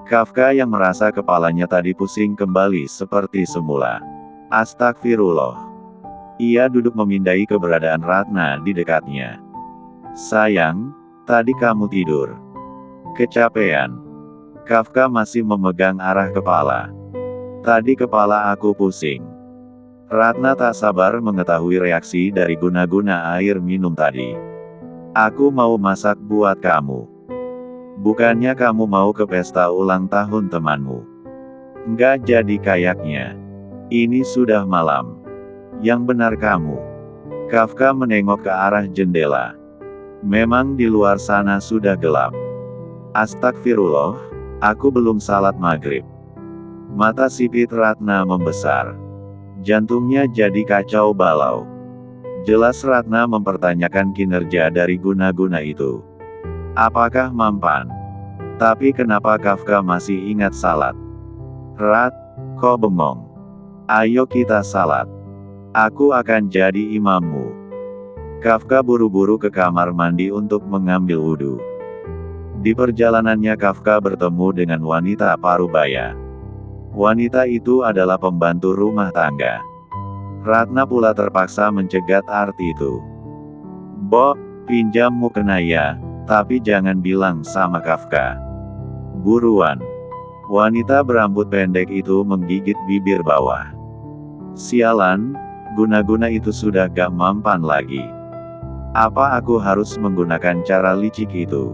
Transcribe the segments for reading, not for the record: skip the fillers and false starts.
Kafka yang merasa kepalanya tadi pusing kembali seperti semula. Astagfirullah. Ia duduk memindai keberadaan Ratna di dekatnya. Sayang, tadi kamu tidur kecapean. Kafka masih memegang arah kepala. Tadi kepala aku pusing. Ratna tak sabar mengetahui reaksi dari guna-guna air minum tadi. Aku mau masak buat kamu. Bukannya kamu mau ke pesta ulang tahun temanmu? Nggak jadi kayaknya. Ini sudah malam. Yang benar kamu. Kafka menengok ke arah jendela. Memang di luar sana sudah gelap. Astagfirullah, aku belum salat maghrib. Mata sipit Ratna membesar. Jantungnya jadi kacau balau. Jelas Ratna mempertanyakan kinerja dari guna-guna itu. Apakah mampan? Tapi kenapa Kafka masih ingat salat? Rat, kok bengong? Ayo kita salat. Aku akan jadi imammu. Kafka buru-buru ke kamar mandi untuk mengambil wudhu. Di perjalanannya Kafka bertemu dengan wanita parubaya. Wanita itu adalah pembantu rumah tangga. Ratna pula terpaksa mencegat arti itu. Bo, pinjam mukena ya, tapi jangan bilang sama Kafka. Buruan. Wanita berambut pendek itu menggigit bibir bawah. Sialan, guna-guna itu sudah gak mampan lagi. Apa aku harus menggunakan cara licik itu?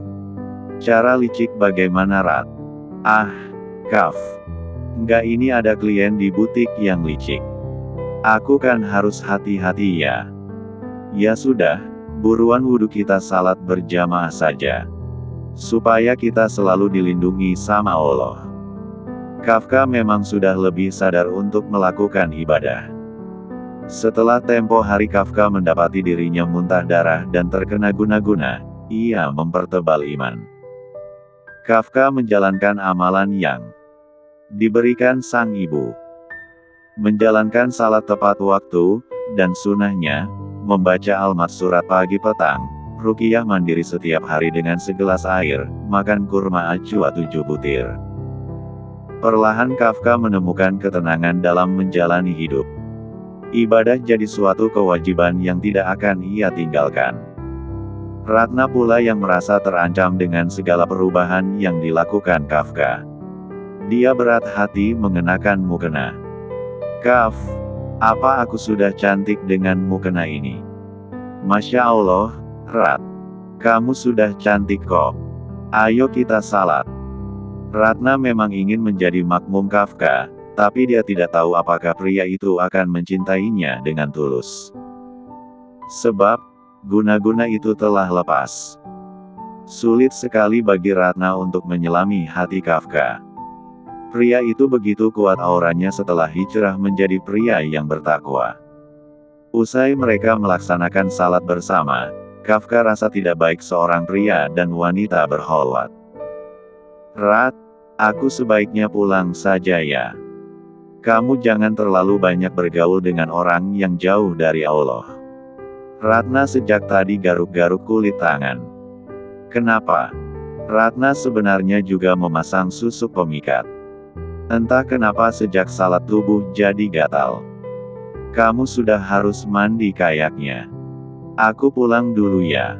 Cara licik bagaimana Rat? Ah, Kaf. Nggak, ini ada klien di butik yang licik. Aku kan harus hati-hati ya. Ya sudah, buruan wudhu kita salat berjamaah saja. Supaya kita selalu dilindungi sama Allah. Kafka memang sudah lebih sadar untuk melakukan ibadah. Setelah tempo hari Kafka mendapati dirinya muntah darah dan terkena guna-guna, ia mempertebal iman. Kafka menjalankan amalan yang diberikan sang ibu. Menjalankan salat tepat waktu, dan sunahnya, membaca almat surat pagi petang, ruqyah mandiri setiap hari dengan segelas air, makan kurma ajwa 7 butir. Perlahan Kafka menemukan ketenangan dalam menjalani hidup. Ibadah jadi suatu kewajiban yang tidak akan ia tinggalkan. Ratna pula yang merasa terancam dengan segala perubahan yang dilakukan Kafka. Dia berat hati mengenakan mukena. Kaf, apa aku sudah cantik dengan mukena ini? Masya Allah, Rat. Kamu sudah cantik kok. Ayo kita salat. Ratna memang ingin menjadi makmum Kafka, tapi dia tidak tahu apakah pria itu akan mencintainya dengan tulus. Sebab, guna-guna itu telah lepas. Sulit sekali bagi Ratna untuk menyelami hati Kafka. Pria itu begitu kuat auranya setelah hijrah menjadi pria yang bertakwa. Usai mereka melaksanakan salat bersama, Kafka rasa tidak baik seorang pria dan wanita berkholwat. Rat, aku sebaiknya pulang saja ya. Kamu jangan terlalu banyak bergaul dengan orang yang jauh dari Allah. Ratna sejak tadi garuk-garuk kulit tangan. Kenapa? Ratna sebenarnya juga memasang susuk pemikat. Entah kenapa sejak salat tubuh jadi gatal. Kamu sudah harus mandi kayaknya. Aku pulang dulu ya.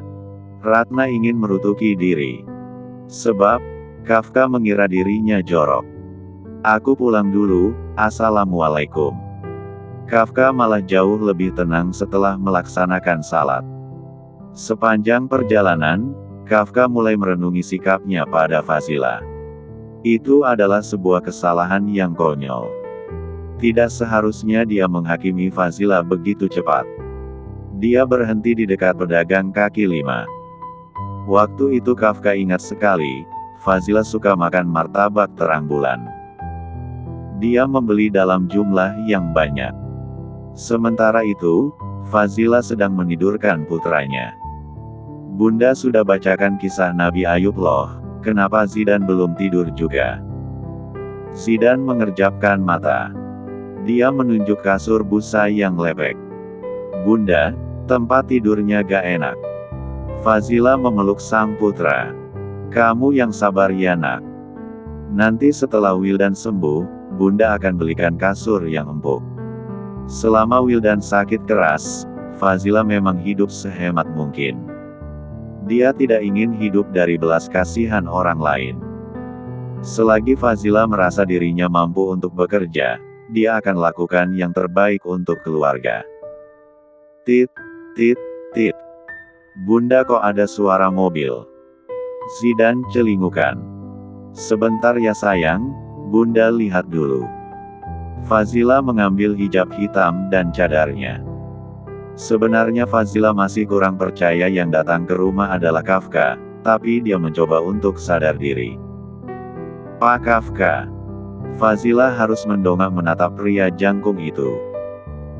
Ratna ingin merutuki diri. Sebab, Kafka mengira dirinya jorok. Aku pulang dulu, assalamualaikum. Kafka malah jauh lebih tenang setelah melaksanakan salat. Sepanjang perjalanan, Kafka mulai merenungi sikapnya pada Fazila. Itu adalah sebuah kesalahan yang konyol. Tidak seharusnya dia menghakimi Fazila begitu cepat. Dia berhenti di dekat pedagang kaki lima. Waktu itu Kafka ingat sekali, Fazila suka makan martabak terang bulan. Dia membeli dalam jumlah yang banyak. Sementara itu, Fazila sedang menidurkan putranya. Bunda sudah bacakan kisah Nabi Ayub loh. Kenapa Zidan belum tidur juga? Zidan mengerjapkan mata. Dia menunjuk kasur busa yang lepek. Bunda, tempat tidurnya gak enak. Fazila memeluk sang putra. Kamu yang sabar ya nak. Nanti setelah Wildan sembuh, Bunda akan belikan kasur yang empuk. Selama Wildan sakit keras, Fazila memang hidup sehemat mungkin. Dia tidak ingin hidup dari belas kasihan orang lain. Selagi Fazila merasa dirinya mampu untuk bekerja, dia akan lakukan yang terbaik untuk keluarga. Tit, tit, tit. Bunda, kok ada suara mobil? Zidan celingukan. Sebentar ya sayang, Bunda lihat dulu. Fazila mengambil hijab hitam dan cadarnya. Sebenarnya Fazila masih kurang percaya yang datang ke rumah adalah Kafka, tapi dia mencoba untuk sadar diri. Pak Kafka. Fazila harus mendongak menatap pria jangkung itu.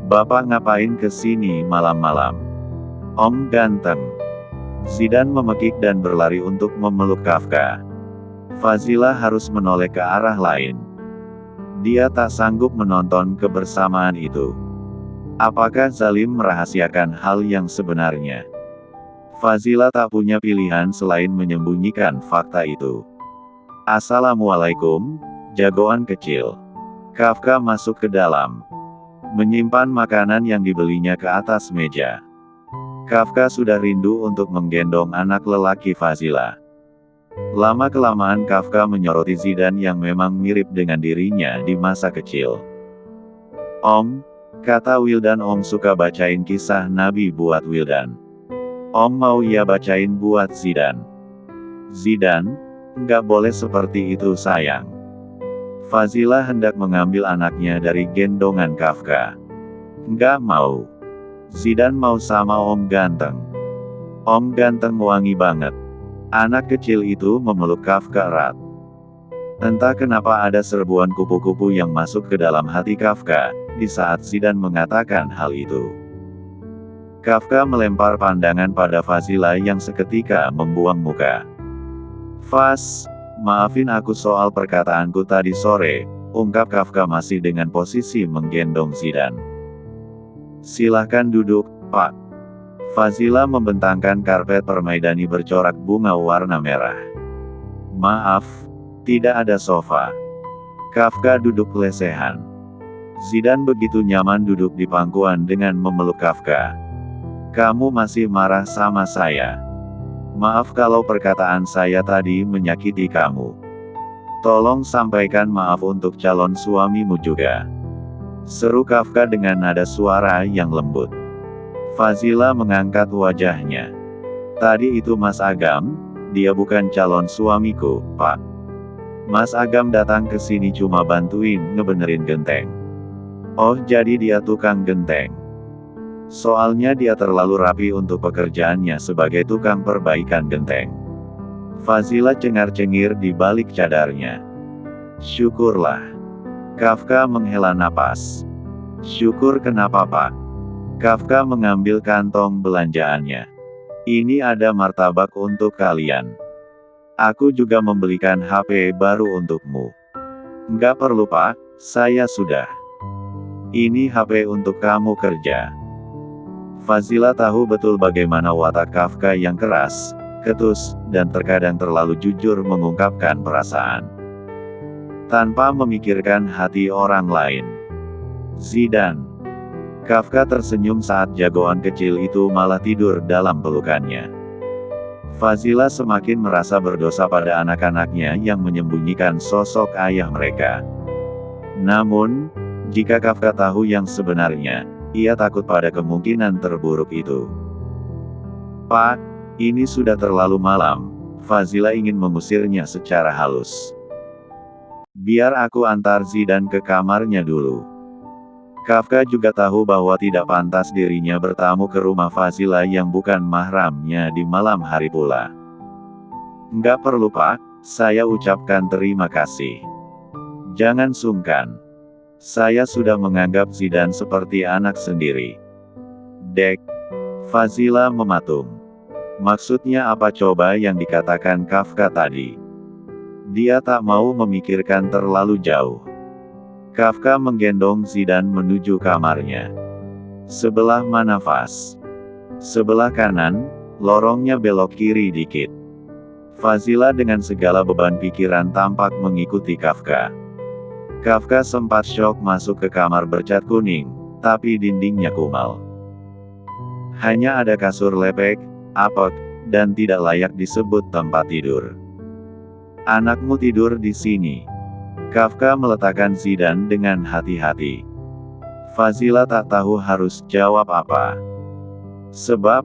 Bapak ngapain ke sini malam-malam? Om ganteng. Zidan memekik dan berlari untuk memeluk Kafka. Fazila harus menoleh ke arah lain. Dia tak sanggup menonton kebersamaan itu. Apakah Zalim merahasiakan hal yang sebenarnya? Fazila tak punya pilihan selain menyembunyikan fakta itu. Assalamualaikum, jagoan kecil. Kafka masuk ke dalam. Menyimpan makanan yang dibelinya ke atas meja. Kafka sudah rindu untuk menggendong anak lelaki Fazila. Lama-kelamaan Kafka menyoroti Zidan yang memang mirip dengan dirinya di masa kecil. Om, kata Wildan, Om suka bacain kisah Nabi buat Wildan. Om mau ya bacain buat Zidan. Zidan, nggak boleh seperti itu sayang. Fazila hendak mengambil anaknya dari gendongan Kafka. Nggak mau. Zidan mau sama Om ganteng. Om ganteng wangi banget. Anak kecil itu memeluk Kafka erat. Entah kenapa ada serbuan kupu-kupu yang masuk ke dalam hati Kafka, di saat Zidan mengatakan hal itu. Kafka melempar pandangan pada Fazila yang seketika membuang muka. Faz, maafin aku soal perkataanku tadi sore, ungkap Kafka masih dengan posisi menggendong Zidan. Silahkan duduk, Pak. Fazila membentangkan karpet permaidani bercorak bunga warna merah. Maaf, tidak ada sofa. Kafka duduk lesehan. Zidan begitu nyaman duduk di pangkuan dengan memeluk Kafka. Kamu masih marah sama saya? Maaf kalau perkataan saya tadi menyakiti kamu. Tolong sampaikan maaf untuk calon suamimu juga. Seru Kafka dengan nada suara yang lembut. Fazila mengangkat wajahnya. Tadi itu Mas Agam, dia bukan calon suamiku, Pak. Mas Agam datang ke sini cuma bantuin ngebenerin genteng. Oh, jadi dia tukang genteng. Soalnya dia terlalu rapi untuk pekerjaannya sebagai tukang perbaikan genteng. Fazila cengar-cengir di balik cadarnya. Syukurlah. Kafka menghela napas. Syukur kenapa, Pak? Kafka mengambil kantong belanjaannya. Ini ada martabak untuk kalian. Aku juga membelikan HP baru untukmu. Nggak perlu, Pak, saya sudah. Ini HP untuk kamu kerja. Fazila tahu betul bagaimana watak Kafka yang keras, ketus, dan terkadang terlalu jujur mengungkapkan perasaan. Tanpa memikirkan hati orang lain. Zidan. Kafka tersenyum saat jagoan kecil itu malah tidur dalam pelukannya. Fazila semakin merasa berdosa pada anak-anaknya yang menyembunyikan sosok ayah mereka. Namun, jika Kafka tahu yang sebenarnya, ia takut pada kemungkinan terburuk itu. Pak, ini sudah terlalu malam. Fazila ingin mengusirnya secara halus. Biar aku antar Zidan ke kamarnya dulu. Kafka juga tahu bahwa tidak pantas dirinya bertamu ke rumah Fazila yang bukan mahramnya di malam hari pula. Nggak perlu, Pak, saya ucapkan terima kasih. Jangan sungkan. Saya sudah menganggap Zidan seperti anak sendiri. Dek. Fazila mematung. Maksudnya apa coba yang dikatakan Kafka tadi? Dia tak mau memikirkan terlalu jauh. Kafka menggendong Zidan menuju kamarnya. Sebelah mana Faz? Sebelah kanan, lorongnya belok kiri dikit. Fazila dengan segala beban pikiran tampak mengikuti Kafka. Kafka sempat syok masuk ke kamar bercat kuning, tapi dindingnya kumal. Hanya ada kasur lepek, apek, dan tidak layak disebut tempat tidur. Anakmu tidur di sini. Kafka meletakkan Zidan dengan hati-hati. Fazila tak tahu harus jawab apa. Sebab,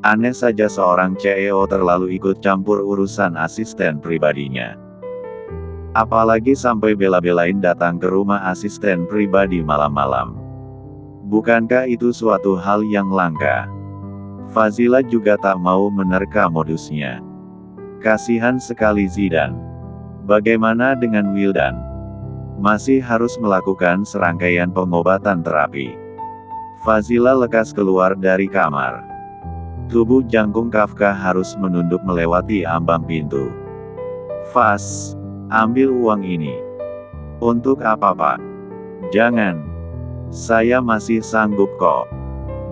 aneh saja seorang CEO terlalu ikut campur urusan asisten pribadinya. Apalagi sampai bela-belain datang ke rumah asisten pribadi malam-malam. Bukankah itu suatu hal yang langka? Fazila juga tak mau menerka modusnya. Kasihan sekali Zidan. Bagaimana dengan Wildan? Masih harus melakukan serangkaian pengobatan terapi. Fazila lekas keluar dari kamar. Tubuh jangkung Kafka harus menunduk melewati ambang pintu. Faz, ambil uang ini. Untuk apa, Pak? Jangan. Saya masih sanggup kok.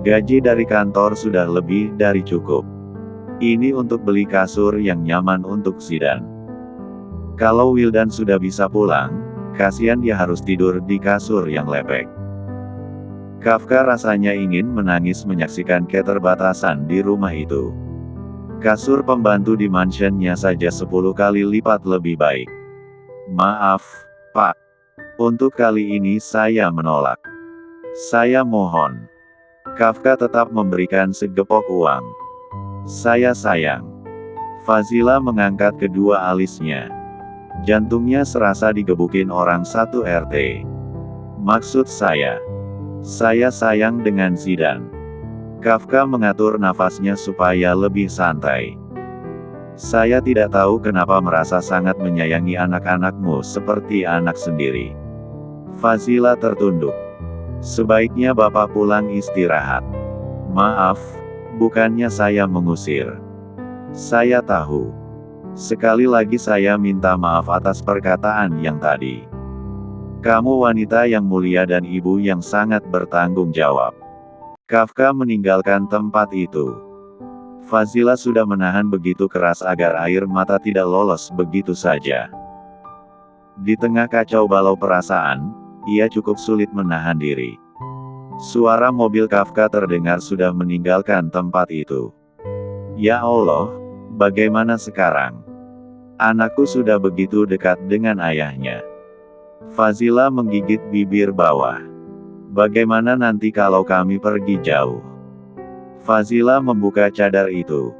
Gaji dari kantor sudah lebih dari cukup. Ini untuk beli kasur yang nyaman untuk Zidan. Kalau Wildan sudah bisa pulang, kasihan dia harus tidur di kasur yang lepek. Kafka rasanya ingin menangis menyaksikan keterbatasan di rumah itu. Kasur pembantu di mansionnya saja 10 kali lipat lebih baik. Maaf, Pak. Untuk kali ini saya menolak. Saya mohon. Kafka tetap memberikan segepok uang. Saya sayang. Fazila mengangkat kedua alisnya. Jantungnya serasa digebukin orang satu RT. Maksud saya sayang dengan Zidan. Kafka mengatur nafasnya supaya lebih santai. Saya tidak tahu kenapa merasa sangat menyayangi anak-anakmu seperti anak sendiri. Fazila tertunduk. Sebaiknya Bapak pulang istirahat. Maaf, bukannya saya mengusir. Saya tahu. Sekali lagi saya minta maaf atas perkataan yang tadi. Kamu wanita yang mulia dan ibu yang sangat bertanggung jawab. Kafka meninggalkan tempat itu. Fazila sudah menahan begitu keras agar air mata tidak lolos begitu saja. Di tengah kacau balau perasaan, ia cukup sulit menahan diri. Suara mobil Kafka terdengar sudah meninggalkan tempat itu. Ya Allah, bagaimana sekarang? Anakku sudah begitu dekat dengan ayahnya. Fazila menggigit bibir bawah. Bagaimana nanti kalau kami pergi jauh? Fazila membuka cadar itu.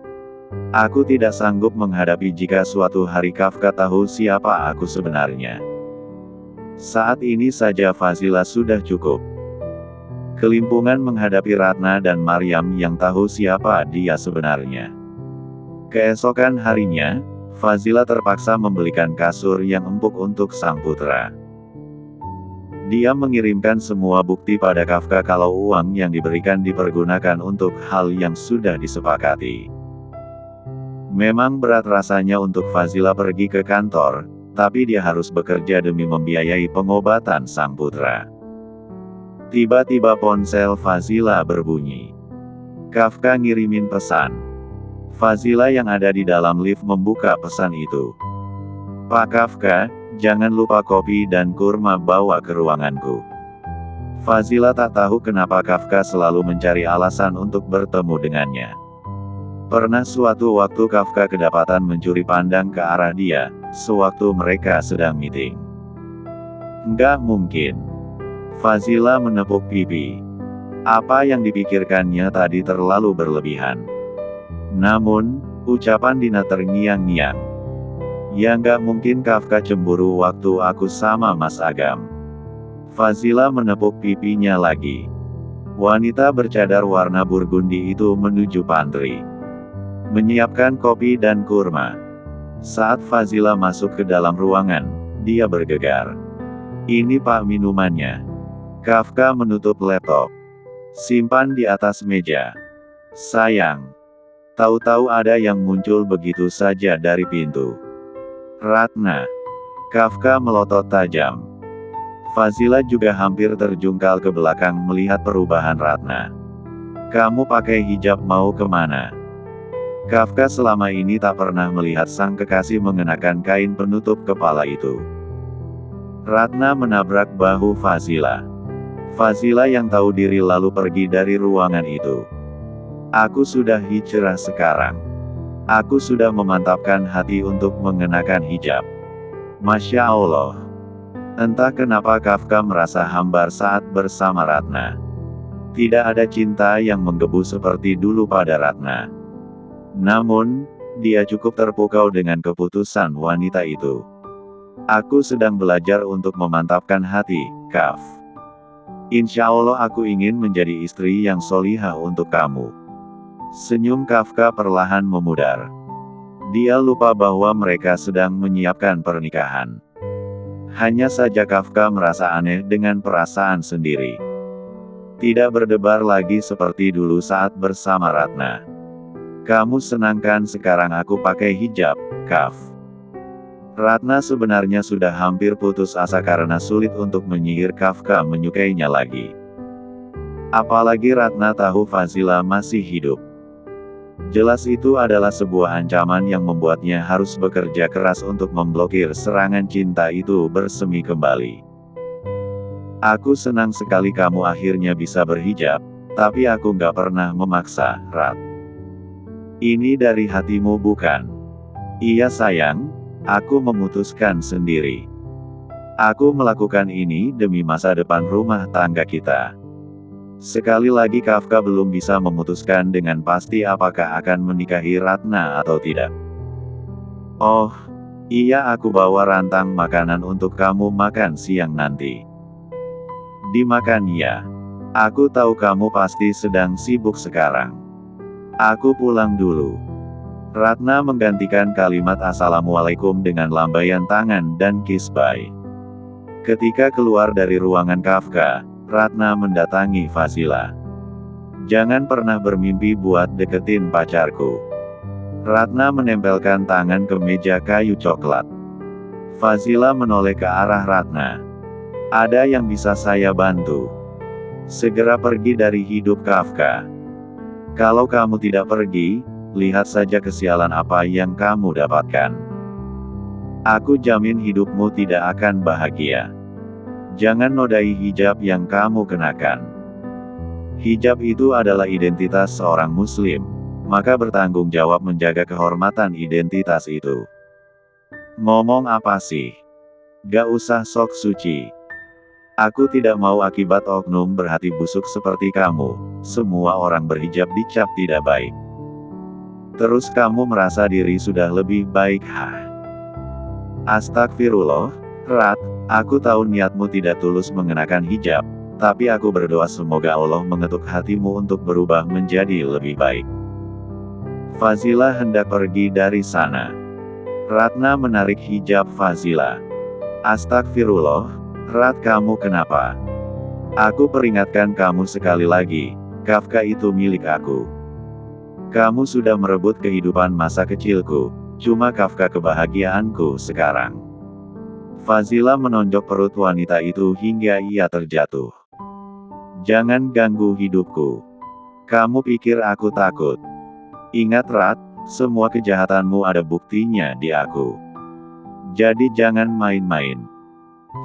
Aku tidak sanggup menghadapi jika suatu hari Kafka tahu siapa aku sebenarnya. Saat ini saja Fazila sudah cukup kelimpungan menghadapi Ratna dan Maryam yang tahu siapa dia sebenarnya. Keesokan harinya, Fazila terpaksa membelikan kasur yang empuk untuk sang putra. Dia mengirimkan semua bukti pada Kafka kalau uang yang diberikan dipergunakan untuk hal yang sudah disepakati. Memang berat rasanya untuk Fazila pergi ke kantor, tapi dia harus bekerja demi membiayai pengobatan sang putra. Tiba-tiba ponsel Fazila berbunyi. Kafka ngirimin pesan. Fazila yang ada di dalam lift membuka pesan itu. Pak Kafka, jangan lupa kopi dan kurma bawa ke ruanganku. Fazila tak tahu kenapa Kafka selalu mencari alasan untuk bertemu dengannya. Pernah suatu waktu Kafka kedapatan mencuri pandang ke arah dia, sewaktu mereka sedang meeting. Enggak mungkin. Fazila menepuk pipi. Apa yang dipikirkannya tadi terlalu berlebihan. Namun, ucapan Dina terngiang-ngiang. Ya nggak mungkin Kafka cemburu waktu aku sama Mas Agam. Fazila menepuk pipinya lagi. Wanita bercadar warna burgundi itu menuju pantry. Menyiapkan kopi dan kurma. Saat Fazila masuk ke dalam ruangan, dia bergegar. Ini Pak minumannya. Kafka menutup laptop. Simpan di atas meja. Sayang. Tahu-tahu ada yang muncul begitu saja dari pintu. Ratna. Kafka melotot tajam. Fazila juga hampir terjungkal ke belakang melihat perubahan Ratna. Kamu pakai hijab mau kemana? Kafka selama ini tak pernah melihat sang kekasih mengenakan kain penutup kepala itu. Ratna menabrak bahu Fazila. Fazila yang tahu diri lalu pergi dari ruangan itu. Aku sudah hijrah sekarang. Aku sudah memantapkan hati untuk mengenakan hijab. Masya Allah. Entah kenapa Kafka merasa hambar saat bersama Ratna. Tidak ada cinta yang menggebu seperti dulu pada Ratna. Namun, dia cukup terpukau dengan keputusan wanita itu. Aku sedang belajar untuk memantapkan hati, Kaf. Insya Allah aku ingin menjadi istri yang solihah untuk kamu. Senyum Kafka perlahan memudar. Dia lupa bahwa mereka sedang menyiapkan pernikahan. Hanya saja Kafka merasa aneh dengan perasaan sendiri. Tidak berdebar lagi seperti dulu saat bersama Ratna. Kamu senangkan sekarang aku pakai hijab, Kaf? Ratna sebenarnya sudah hampir putus asa karena sulit untuk menyihir Kafka menyukainya lagi. Apalagi Ratna tahu Fazila masih hidup. Jelas itu adalah sebuah ancaman yang membuatnya harus bekerja keras untuk memblokir serangan cinta itu bersemi kembali. Aku senang sekali kamu akhirnya bisa berhijab, tapi aku nggak pernah memaksa, Rat. Ini dari hatimu bukan? Iya sayang, aku memutuskan sendiri. Aku melakukan ini demi masa depan rumah tangga kita. Sekali lagi Kafka belum bisa memutuskan dengan pasti apakah akan menikahi Ratna atau tidak. Oh, iya aku bawa rantang makanan untuk kamu makan siang nanti. Dimakan ya. Aku tahu kamu pasti sedang sibuk sekarang. Aku pulang dulu. Ratna menggantikan kalimat Assalamualaikum dengan lambaian tangan dan kiss bye. Ketika keluar dari ruangan Kafka, Ratna mendatangi Fazila. Jangan pernah bermimpi buat deketin pacarku. Ratna menempelkan tangan ke meja kayu coklat. Fazila menoleh ke arah Ratna. Ada yang bisa saya bantu? Segera pergi dari hidup Kafka. Kalau kamu tidak pergi, lihat saja kesialan apa yang kamu dapatkan. Aku jamin hidupmu tidak akan bahagia. Jangan nodai hijab yang kamu kenakan. Hijab itu adalah identitas seorang muslim, maka bertanggung jawab menjaga kehormatan identitas itu. Ngomong apa sih? Gak usah sok suci. Aku tidak mau akibat oknum berhati busuk seperti kamu, semua orang berhijab dicap tidak baik. Terus kamu merasa diri sudah lebih baik, Astagfirullah, Rat, aku tahu niatmu tidak tulus mengenakan hijab, tapi aku berdoa semoga Allah mengetuk hatimu untuk berubah menjadi lebih baik. Fazila hendak pergi dari sana. Ratna menarik hijab Fazila. Astagfirullah, Rat kamu kenapa? Aku peringatkan kamu sekali lagi, Kafka itu milik aku. Kamu sudah merebut kehidupan masa kecilku, cuma Kafka kebahagiaanku sekarang. Fazila menonjok perut wanita itu hingga ia terjatuh. Jangan ganggu hidupku. Kamu pikir aku takut? Ingat Rat, semua kejahatanmu ada buktinya di aku. Jadi jangan main-main.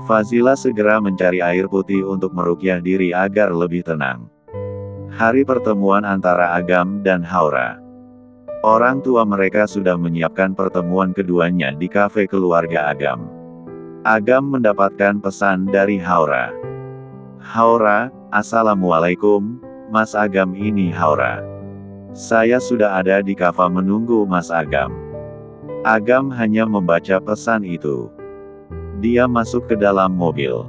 Fazila segera mencari air putih untuk meruqyah diri agar lebih tenang. Hari pertemuan antara Agam dan Haura. Orang tua mereka sudah menyiapkan pertemuan keduanya di kafe keluarga Agam. Agam mendapatkan pesan dari Haura. Haura, Assalamualaikum, Mas Agam ini Haura. Saya sudah ada di kafe menunggu Mas Agam. Agam hanya membaca pesan itu. Dia masuk ke dalam mobil.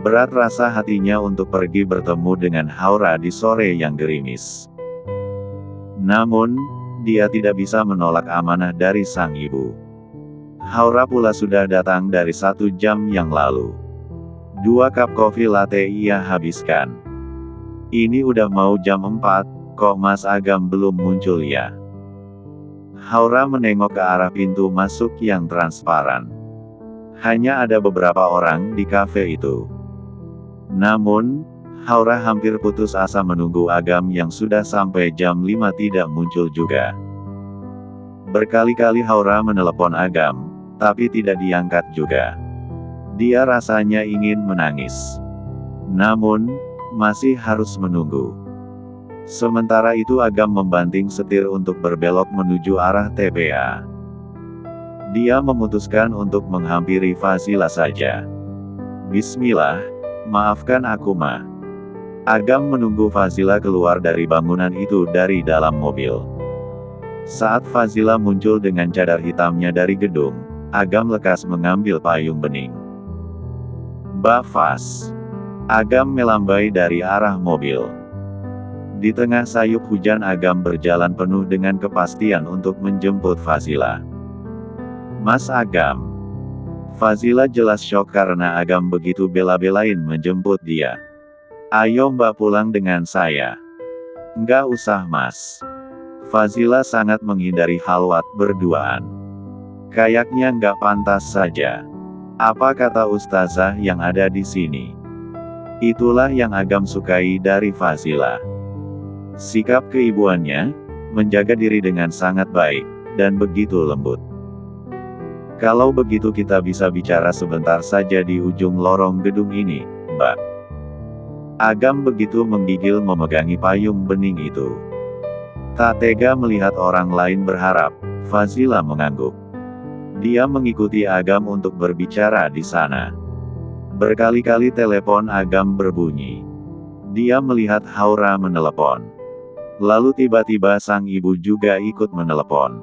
Berat rasa hatinya untuk pergi bertemu dengan Haura di sore yang gerimis. Namun, dia tidak bisa menolak amanah dari sang ibu. Haura pula sudah datang dari 1 jam yang lalu. 2 cup kopi latte ia habiskan. Ini udah mau jam 4, kok Mas Agam belum muncul ya? Haura menengok ke arah pintu masuk yang transparan. Hanya ada beberapa orang di kafe itu. Namun, Haura hampir putus asa menunggu Agam yang sudah sampai jam 5 tidak muncul juga. Berkali-kali Haura menelepon Agam, tapi tidak diangkat juga. Dia rasanya ingin menangis. Namun, masih harus menunggu. Sementara itu Agam membanting setir untuk berbelok menuju arah TPA. Dia memutuskan untuk menghampiri Fazila saja. Bismillah, maafkan aku Ma. Agam menunggu Fazila keluar dari bangunan itu dari dalam mobil. Saat Fazila muncul dengan cadar hitamnya dari gedung, Agam lekas mengambil payung bening. Mbak Faz. Agam melambai dari arah mobil. Di tengah sayup hujan Agam berjalan penuh dengan kepastian untuk menjemput Fazila. Mas Agam. Fazila jelas syok karena Agam begitu bela-belain menjemput dia. Ayo Mbak pulang dengan saya. Nggak usah Mas. Fazila sangat menghindari halwat berduaan. Kayaknya nggak pantas saja. Apa kata ustazah yang ada di sini? Itulah yang Agam sukai dari Fazila. Sikap keibuannya, menjaga diri dengan sangat baik, dan begitu lembut. Kalau begitu kita bisa bicara sebentar saja di ujung lorong gedung ini, Mbak. Agam begitu menggigil memegangi payung bening itu. Tak tega melihat orang lain berharap, Fazila mengangguk. Dia mengikuti Agam untuk berbicara di sana. Berkali-kali telepon Agam berbunyi. Dia melihat Haura menelepon. Lalu tiba-tiba sang ibu juga ikut menelepon.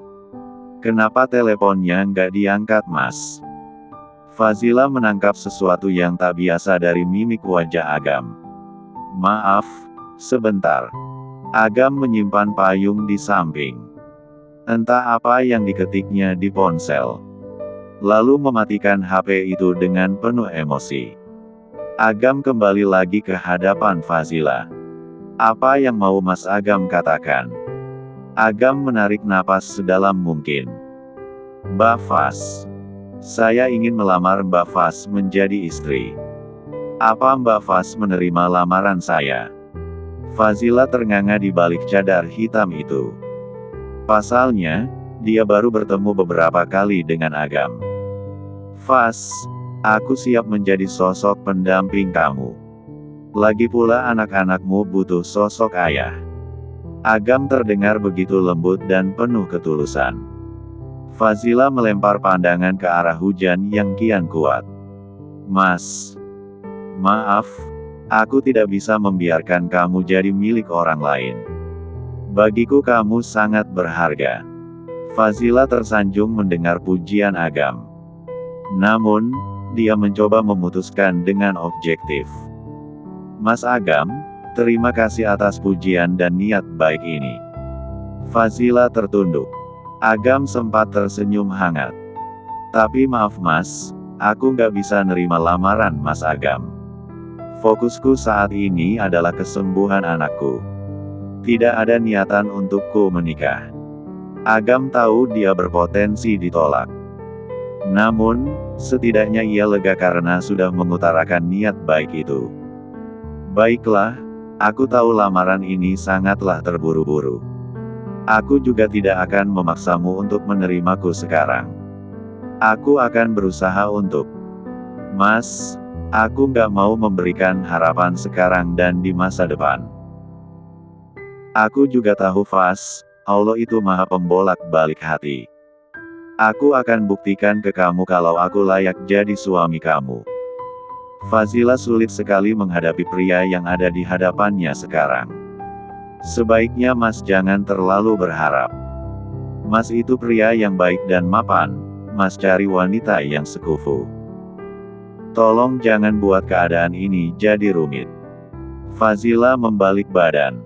Kenapa teleponnya nggak diangkat Mas? Fazila menangkap sesuatu yang tak biasa dari mimik wajah Agam. Maaf, sebentar. Agam menyimpan payung di samping. Entah apa yang diketiknya di ponsel. Lalu mematikan HP itu dengan penuh emosi. Agam kembali lagi ke hadapan Fazila. Apa yang mau Mas Agam katakan? Agam menarik napas sedalam mungkin. Mbak Faz. Saya ingin melamar Mbak Faz menjadi istri. Apa Mbak Faz menerima lamaran saya? Fazila ternganga di balik cadar hitam itu. Pasalnya, dia baru bertemu beberapa kali dengan Agam. Faz, aku siap menjadi sosok pendamping kamu. Lagi pula anak-anakmu butuh sosok ayah. Agam terdengar begitu lembut dan penuh ketulusan. Fazila melempar pandangan ke arah hujan yang kian kuat. Mas. Maaf, aku tidak bisa membiarkan kamu jadi milik orang lain. Bagiku kamu sangat berharga. Fazila tersanjung mendengar pujian Agam. Namun, dia mencoba memutuskan dengan objektif. Mas Agam, terima kasih atas pujian dan niat baik ini. Fazila tertunduk. Agam sempat tersenyum hangat. Tapi maaf Mas, aku nggak bisa nerima lamaran Mas Agam. Fokusku saat ini adalah kesembuhan anakku. Tidak ada niatan untukku menikah. Agam tahu dia berpotensi ditolak. Namun, setidaknya ia lega karena sudah mengutarakan niat baik itu. Baiklah, aku tahu lamaran ini sangatlah terburu-buru. Aku juga tidak akan memaksamu untuk menerimaku sekarang. Aku akan berusaha untuk. Mas, aku nggak mau memberikan harapan sekarang dan di masa depan. Aku juga tahu Faz, Allah itu maha pembolak-balik hati. Aku akan buktikan ke kamu kalau aku layak jadi suami kamu. Fazila sulit sekali menghadapi pria yang ada di hadapannya sekarang. Sebaiknya Mas jangan terlalu berharap. Mas itu pria yang baik dan mapan, Mas cari wanita yang sekufu. Tolong jangan buat keadaan ini jadi rumit. Fazila membalik badan.